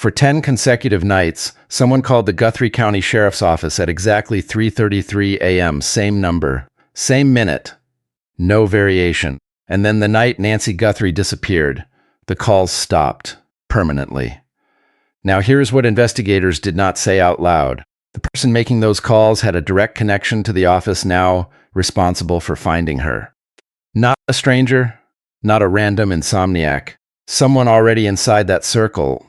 For 10 consecutive nights, someone called the Guthrie County Sheriff's Office at exactly 3:33 a.m., same number, same minute, no variation. And then the night Nancy Guthrie disappeared, the calls stopped permanently. Now here's what investigators did not say out loud. The person making those calls had a direct connection to the office now responsible for finding her. Not a stranger, not a random insomniac, someone already inside that circle,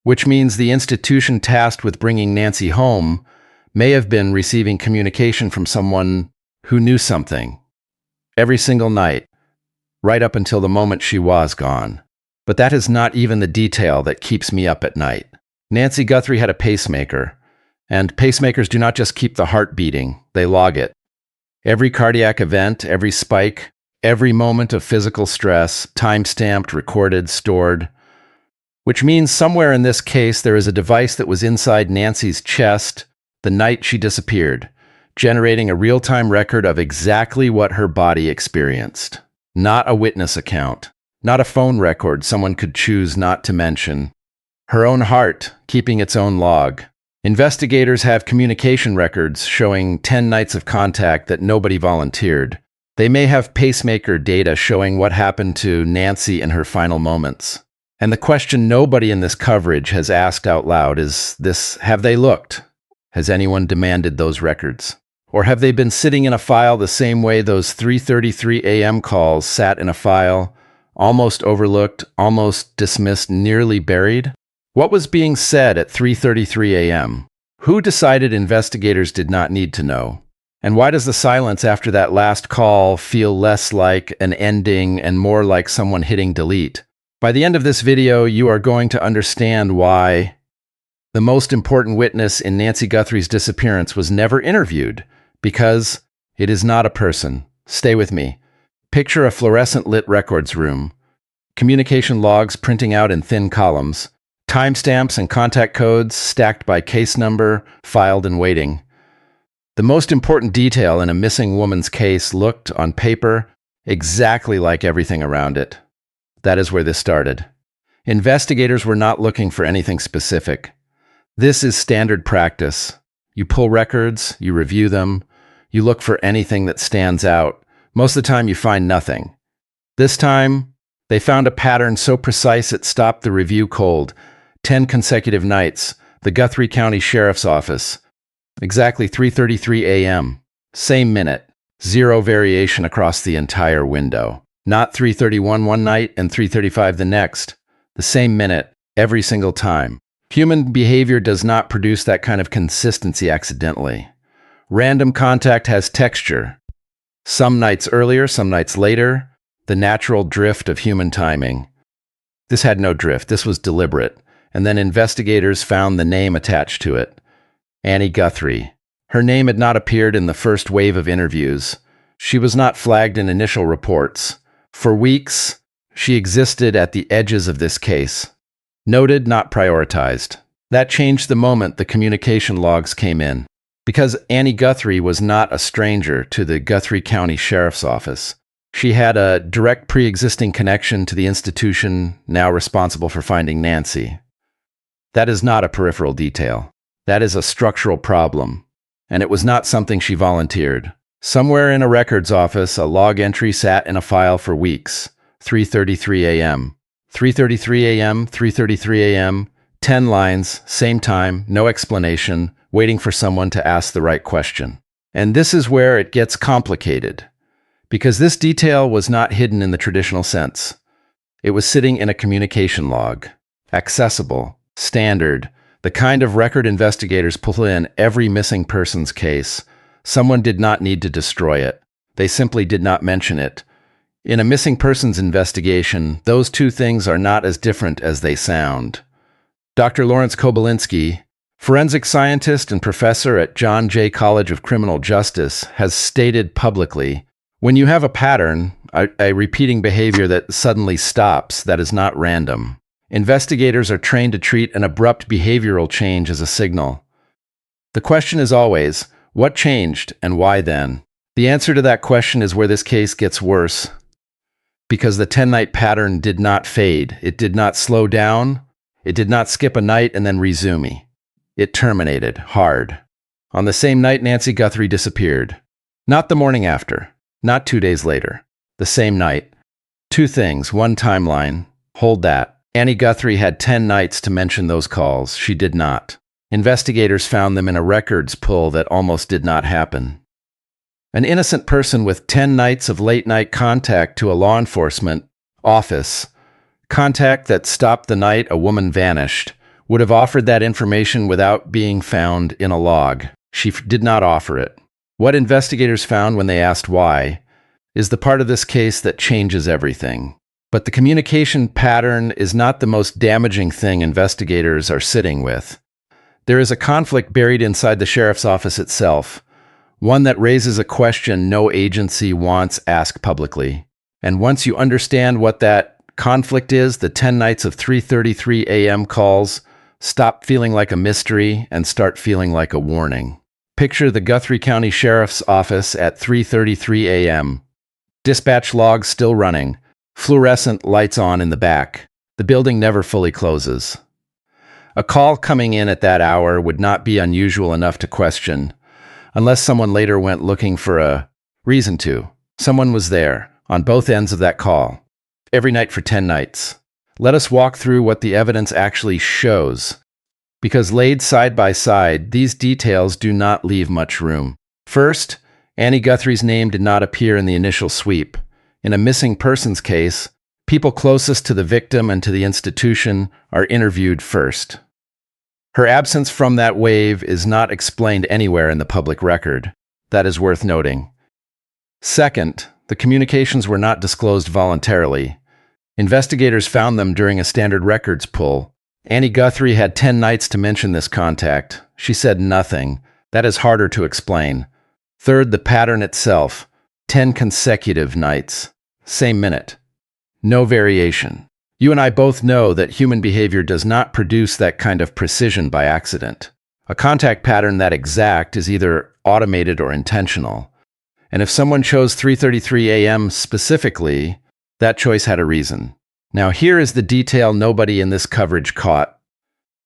which means the institution tasked with bringing Nancy home may have been receiving communication from someone who knew something every single night, right up until the moment she was gone. But that is not even the detail that keeps me up at night. Nancy Guthrie had a pacemaker, and pacemakers do not just keep the heart beating, they log it. Every cardiac event, every spike, every moment of physical stress, time-stamped, recorded, stored. Which means somewhere in this case there is a device that was inside Nancy's chest the night she disappeared, generating a real-time record of exactly what her body experienced. Not a witness account, not a phone record someone could choose not to mention. Her own heart, keeping its own log. Investigators have communication records showing 10 nights of contact that nobody volunteered. They may have pacemaker data showing what happened to Nancy in her final moments. And the question nobody in this coverage has asked out loud is this: have they looked? Has anyone demanded those records? Or have they been sitting in a file the same way those 3:33 a.m. calls sat in a file, almost overlooked, almost dismissed, nearly buried? What was being said at 3:33 a.m.? Who decided investigators did not need to know? And why does the silence after that last call feel less like an ending and more like someone hitting delete? By the end of this video, you are going to understand why the most important witness in Nancy Guthrie's disappearance was never interviewed, because it is not a person. Stay with me. Picture a fluorescent lit records room, communication logs printing out in thin columns, timestamps and contact codes stacked by case number, filed and waiting. The most important detail in a missing woman's case looked, on paper, exactly like everything around it. That is where this started. Investigators were not looking for anything specific. This is standard practice. You pull records, you review them, you look for anything that stands out. Most of the time you find nothing. This time, they found a pattern so precise it stopped the review cold. 10 consecutive nights, the Guthrie County Sheriff's Office. Exactly 3:33 a.m. Same minute. Zero variation across the entire window. Not 3:31 one night and 3:35 the next. The same minute, every single time. Human behavior does not produce that kind of consistency accidentally. Random contact has texture. Some nights earlier, some nights later. The natural drift of human timing. This had no drift. This was deliberate. And then investigators found the name attached to it. Annie Guthrie. Her name had not appeared in the first wave of interviews. She was not flagged in initial reports. For weeks, she existed at the edges of this case. Noted, not prioritized. That changed the moment the communication logs came in. Because Annie Guthrie was not a stranger to the Guthrie County Sheriff's Office. She had a direct pre-existing connection to the institution now responsible for finding Nancy. That is not a peripheral detail. That is a structural problem. And it was not something she volunteered. Somewhere in a records office, a log entry sat in a file for weeks. 3:33 a.m. 3:33 a.m., 3:33 a.m., 10 lines, same time, no explanation, waiting for someone to ask the right question. And this is where it gets complicated. Because this detail was not hidden in the traditional sense. It was sitting in a communication log. Accessible, standard, the kind of record investigators pull in every missing person's case. Someone did not need to destroy it. They simply did not mention it. In a missing persons investigation, those two things are not as different as they sound. Dr. Lawrence Kobylinski, forensic scientist and professor at John Jay College of Criminal Justice, has stated publicly, when you have a pattern, a repeating behavior that suddenly stops, that is not random. Investigators are trained to treat an abrupt behavioral change as a signal. The question is always, what changed and why then? The answer to that question is where this case gets worse. Because the 10-night pattern did not fade. It did not slow down. It did not skip a night and then resume. It terminated hard. On the same night, Nancy Guthrie disappeared. Not the morning after, not 2 days later. The same night. Two things, one timeline. Hold that. Annie Guthrie had 10 nights to mention those calls. She did not. Investigators found them in a records pull that almost did not happen. An innocent person with 10 nights of late-night contact to a law enforcement office, contact that stopped the night a woman vanished, would have offered that information without being found in a log. She did not offer it. What investigators found when they asked why is the part of this case that changes everything. But the communication pattern is not the most damaging thing investigators are sitting with. There is a conflict buried inside the sheriff's office itself, one that raises a question no agency wants asked publicly. And once you understand what that conflict is, the 10 nights of 3:33 a.m. calls stop feeling like a mystery and start feeling like a warning. Picture the Guthrie County Sheriff's Office at 3:33 a.m. Dispatch logs still running, fluorescent lights on in the back. The building never fully closes. A call coming in at that hour would not be unusual enough to question, unless someone later went looking for a reason to. Someone was there, on both ends of that call, every night for 10 nights. Let us walk through what the evidence actually shows, because laid side by side, these details do not leave much room. First, Annie Guthrie's name did not appear in the initial sweep. In a missing persons case, people closest to the victim and to the institution are interviewed first. Her absence from that wave is not explained anywhere in the public record. That is worth noting. Second, the communications were not disclosed voluntarily. Investigators found them during a standard records pull. Annie Guthrie had 10 nights to mention this contact. She said nothing. That is harder to explain. Third, the pattern itself. 10 consecutive nights. Same minute. No variation. You and I both know that human behavior does not produce that kind of precision by accident. A contact pattern that exact is either automated or intentional. And if someone chose 3:33 a.m. specifically, that choice had a reason. Now here is the detail nobody in this coverage caught.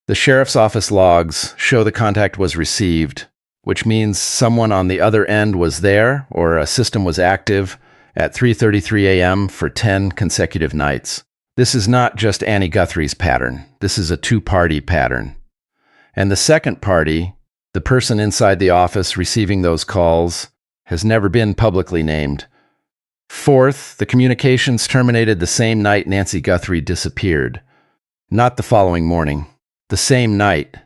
The sheriff's office logs show the contact was received, which means someone on the other end was there or a system was active at 3:33 a.m. for 10 consecutive nights. This is not just Annie Guthrie's pattern. This is a two-party pattern. And the second party, the person inside the office receiving those calls, has never been publicly named. Fourth, the communications terminated the same night Nancy Guthrie disappeared, not the following morning. The same night.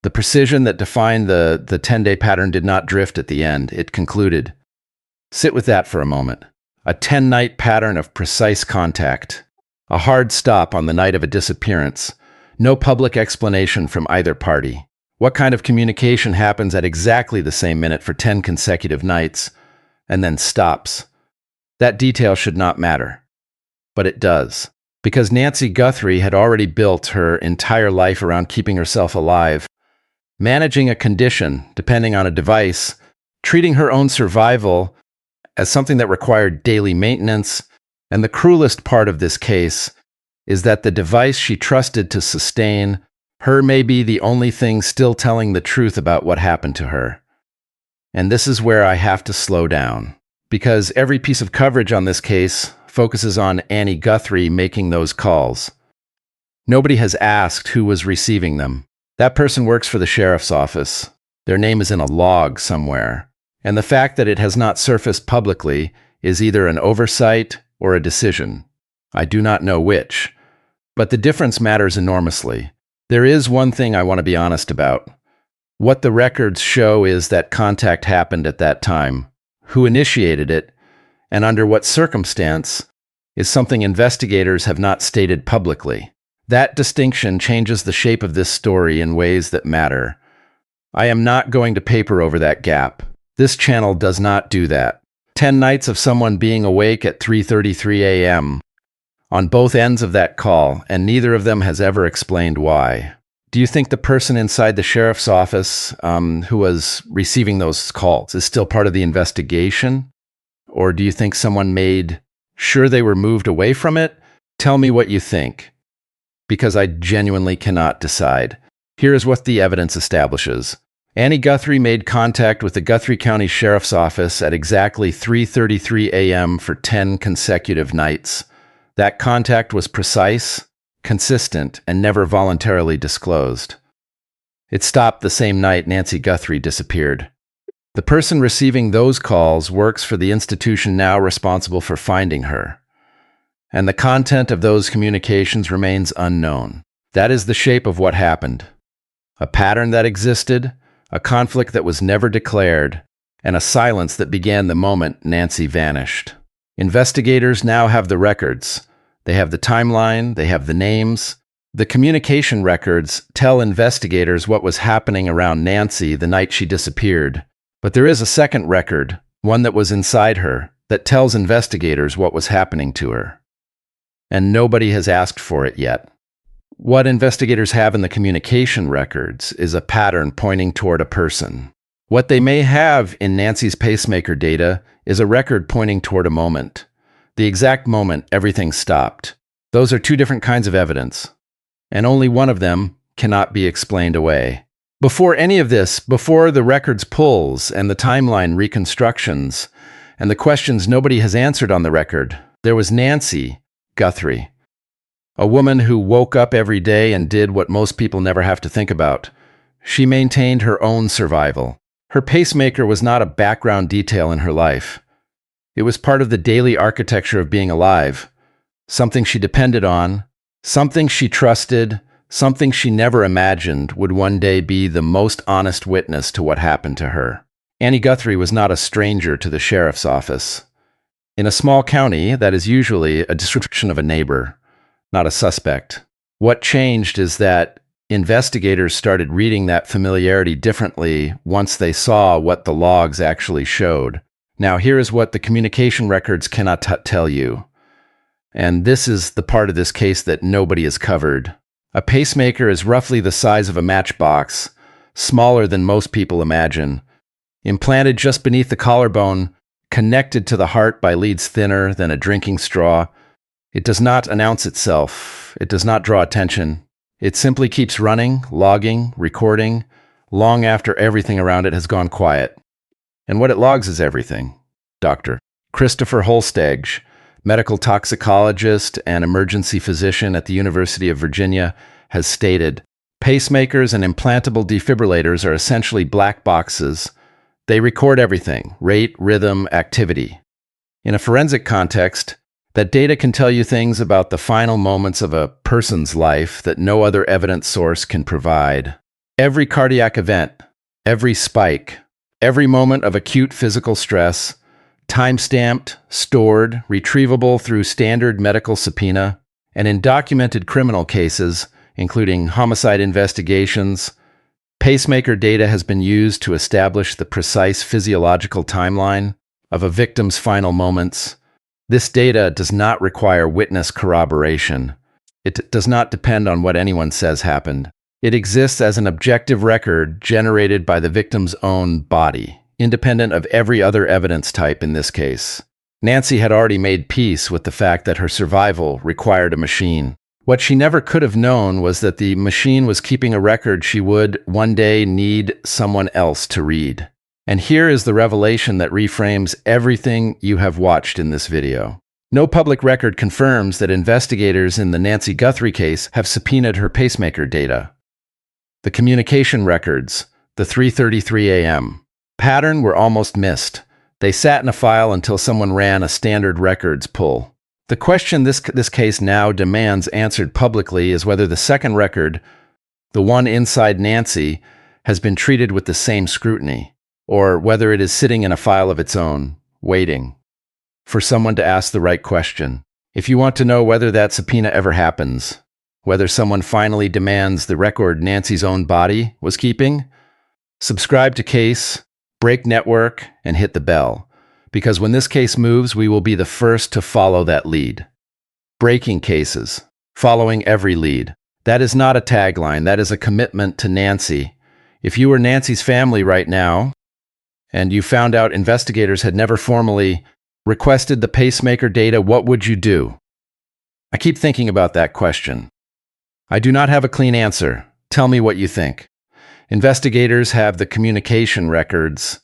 The precision that defined the 10-day pattern did not drift at the end. It concluded. Sit with that for a moment. A 10-night pattern of precise contact. A hard stop on the night of a disappearance. No public explanation from either party. What kind of communication happens at exactly the same minute for 10 consecutive nights and then stops? That detail should not matter. But it does. Because Nancy Guthrie had already built her entire life around keeping herself alive, managing a condition, depending on a device, treating her own survival as something that required daily maintenance, and the cruelest part of this case is that the device she trusted to sustain her may be the only thing still telling the truth about what happened to her. And this is where I have to slow down, because every piece of coverage on this case focuses on Annie Guthrie making those calls. Nobody has asked who was receiving them. That person works for the sheriff's office. Their name is in a log somewhere. And the fact that it has not surfaced publicly is either an oversight or a decision. I do not know which. But the difference matters enormously. There is one thing I want to be honest about. What the records show is that contact happened at that time. Who initiated it, and under what circumstance, is something investigators have not stated publicly. That distinction changes the shape of this story in ways that matter. I am not going to paper over that gap. This channel does not do that. 10 nights of someone being awake at 3:33 a.m. on both ends of that call, and neither of them has ever explained why. Do you think the person inside the sheriff's office who was receiving those calls is still part of the investigation? Or do you think someone made sure they were moved away from it? Tell me what you think. because I genuinely cannot decide. Here is what the evidence establishes. Annie Guthrie made contact with the Guthrie County Sheriff's Office at exactly 3:33 a.m. for 10 consecutive nights. That contact was precise, consistent, and never voluntarily disclosed. It stopped the same night Nancy Guthrie disappeared. The person receiving those calls works for the institution now responsible for finding her, and the content of those communications remains unknown. That is the shape of what happened. A pattern that existed, a conflict that was never declared, and a silence that began the moment Nancy vanished. Investigators now have the records. They have the timeline, they have the names. The communication records tell investigators what was happening around Nancy the night she disappeared. But there is a second record, one that was inside her, that tells investigators what was happening to her. And nobody has asked for it yet. What investigators have in the communication records is a pattern pointing toward a person. What they may have in Nancy's pacemaker data is a record pointing toward a moment. The exact moment everything stopped. Those are two different kinds of evidence, and only one of them cannot be explained away. Before any of this, before the records pulls and the timeline reconstructions, and the questions nobody has answered on the record, there was Nancy Guthrie, a woman who woke up every day and did what most people never have to think about. She maintained her own survival. Her pacemaker was not a background detail in her life. It was part of the daily architecture of being alive, something she depended on, something she trusted, something she never imagined would one day be the most honest witness to what happened to her. Annie Guthrie was not a stranger to the sheriff's office. In a small county, that is usually a description of a neighbor, not a suspect. What changed is that investigators started reading that familiarity differently once they saw what the logs actually showed. Now, here is what the communication records cannot tell you. And this is the part of this case that nobody has covered. A pacemaker is roughly the size of a matchbox, smaller than most people imagine. Implanted just beneath the collarbone, connected to the heart by leads thinner than a drinking straw. It does not announce itself. It does not draw attention. It simply keeps running, logging, recording, long after everything around it has gone quiet. And what it logs is everything. Dr. Christopher Holstage, medical toxicologist and emergency physician at the University of Virginia, has stated, pacemakers and implantable defibrillators are essentially black boxes. They record everything: rate, rhythm, activity. In a forensic context, that data can tell you things about the final moments of a person's life that no other evidence source can provide. Every cardiac event, every spike, every moment of acute physical stress, time-stamped, stored, retrievable through standard medical subpoena, and in documented criminal cases, including homicide investigations, pacemaker data has been used to establish the precise physiological timeline of a victim's final moments. This data does not require witness corroboration. It does not depend on what anyone says happened. It exists as an objective record generated by the victim's own body, independent of every other evidence type in this case. Nancy had already made peace with the fact that her survival required a machine. What she never could have known was that the machine was keeping a record she would one day need someone else to read. And here is the revelation that reframes everything you have watched in this video. No public record confirms that investigators in the Nancy Guthrie case have subpoenaed her pacemaker data. The communication records, the 3:33 a.m. pattern were almost missed. They sat in a file until someone ran a standard records pull. The question this case now demands answered publicly is whether the second record, the one inside Nancy, has been treated with the same scrutiny, or whether it is sitting in a file of its own, waiting for someone to ask the right question. If you want to know whether that subpoena ever happens, whether someone finally demands the record Nancy's own body was keeping, subscribe to Case, break network, and hit the bell. Because when this case moves, we will be the first to follow that lead. Breaking cases, following every lead. That is not a tagline, that is a commitment to Nancy. If you were Nancy's family right now, and you found out investigators had never formally requested the pacemaker data, what would you do? I keep thinking about that question. I do not have a clean answer. Tell me what you think. Investigators have the communication records.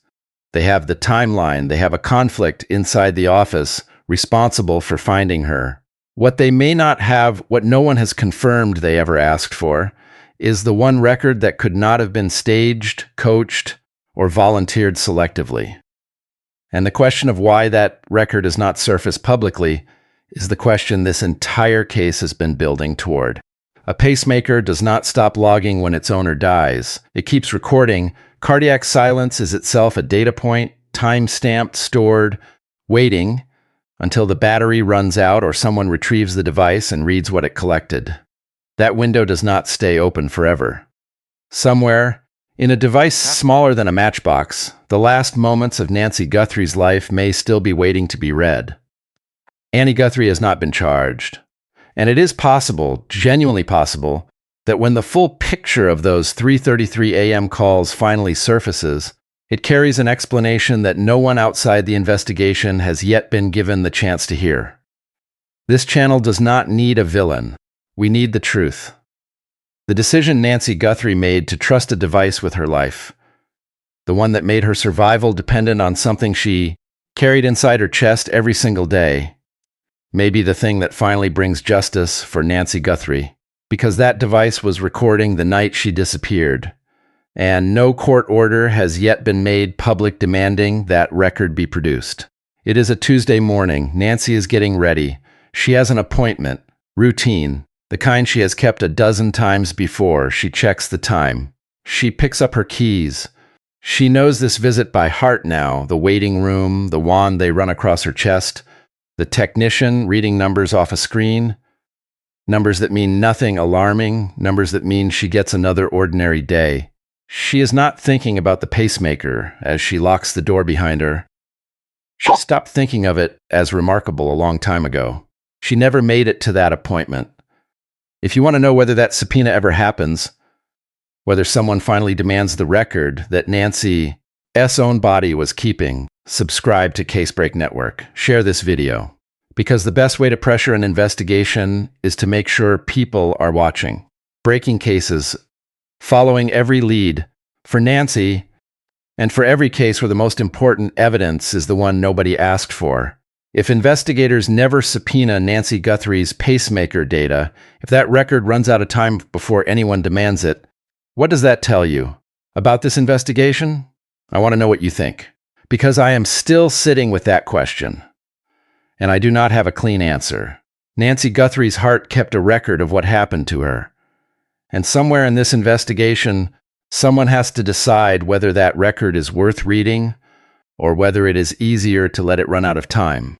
They have the timeline. They have a conflict inside the office responsible for finding her. What they may not have, what no one has confirmed they ever asked for, is the one record that could not have been staged, coached, or volunteered selectively. And the question of why that record is not surfaced publicly is the question this entire case has been building toward. A pacemaker does not stop logging when its owner dies. It keeps recording. Cardiac silence is itself a data point, time-stamped, stored, waiting until the battery runs out or someone retrieves the device and reads what it collected. That window does not stay open forever. Somewhere, in a device smaller than a matchbox, the last moments of Nancy Guthrie's life may still be waiting to be read. Annie Guthrie has not been charged. And it is possible, genuinely possible, that when the full picture of those 3:33 a.m. calls finally surfaces, it carries an explanation that no one outside the investigation has yet been given the chance to hear. This channel does not need a villain. We need the truth. The decision Nancy Guthrie made to trust a device with her life, the one that made her survival dependent on something she carried inside her chest every single day, may be the thing that finally brings justice for Nancy Guthrie, because that device was recording the night she disappeared, and no court order has yet been made public demanding that record be produced. It is a Tuesday morning. Nancy is getting ready. She has an appointment, routine, the kind she has kept a dozen times before. She checks the time. She picks up her keys. She knows this visit by heart now, the waiting room, the wand they run across her chest, the technician reading numbers off a screen, numbers that mean nothing alarming, numbers that mean she gets another ordinary day. She is not thinking about the pacemaker as she locks the door behind her. She stopped thinking of it as remarkable a long time ago. She never made it to that appointment. If you want to know whether that subpoena ever happens, whether someone finally demands the record that Nancy's own body was keeping, subscribe to Casebreak Network. Share this video. Because the best way to pressure an investigation is to make sure people are watching. Breaking cases, following every lead. For Nancy, and for every case where the most important evidence is the one nobody asked for. If investigators never subpoena Nancy Guthrie's pacemaker data, if that record runs out of time before anyone demands it, what does that tell you about this investigation? I want to know what you think, because I am still sitting with that question, and I do not have a clean answer. Nancy Guthrie's heart kept a record of what happened to her, and somewhere in this investigation, someone has to decide whether that record is worth reading or whether it is easier to let it run out of time.